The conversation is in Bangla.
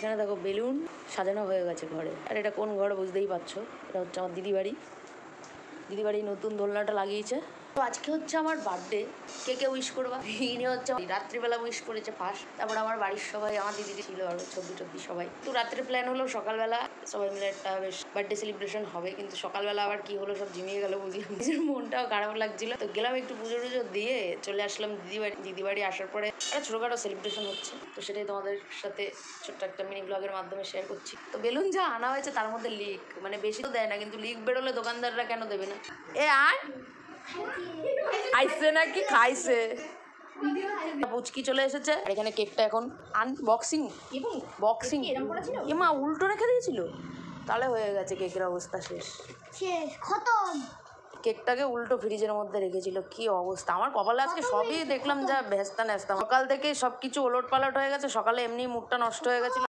এখানে দেখো বেলুন সাজানো হয়ে গেছে ঘরে। আর এটা কোন ঘর বুঝতেই পারছো, এটা হচ্ছে আমার দিদি বাড়ি। দিদি বাড়ি নতুন দোলনাটা লাগিয়েছে। তো আজকে হচ্ছে আমার বার্থডে। কে উইশ করবা? ইনি হচ্ছে রাত্রিবেলা উইশ করেছে ফার্স্ট, তারপর আমার বাড়ির সবাই, আমার দিদি ছিল আরো ছবি সবাই। তো রাত্রে প্ল্যান হলো সকালবেলা সবাই মিলে একটা বেশ বার্থডে সেলিব্রেশন হবে, কিন্তু সকালবেলা আবার কি হলো সব ঝিমিয়ে গেল বুঝলাম। নিজের মনটাও খারাপ লাগছিল। তো গেলাম একটু পুজো টুজো দিয়ে চলে আসলাম দিদি বাড়ি। আসার পরে একটা ছোটখাটো সেলিব্রেশন হচ্ছে, তো সেটাই তোমাদের সাথে ছোট্ট একটা মিনি ব্লগের মাধ্যমে শেয়ার করছি। তো বেলুন যা আনা হয়েছে তার মধ্যে লিক, মানে বেশি তো দেয় না, কিন্তু লিক বেরোলে দোকানদাররা কেন দেবে না? এ আর খাইছে নাকি খাইছে। পুচকি চলে এসেছে। আর এখানে কেকটা এখন আনবক্সিং এমা উল্টো রেখে দিয়েছিল, তাহলে হয়ে গেছে কেকের অবস্থা শেষ খতম। কেকটাকে উল্টো ফ্রিজের মধ্যে রেখেছিল, কি অবস্থা আমার কপালে আজকে সবই দেখলাম যা ভেস্তা ন্যাস্তা। সকাল থেকে সবকিছু ওলট পালট হয়ে গেছে। সকালে এমনি মুডটা নষ্ট হয়ে গেছিল।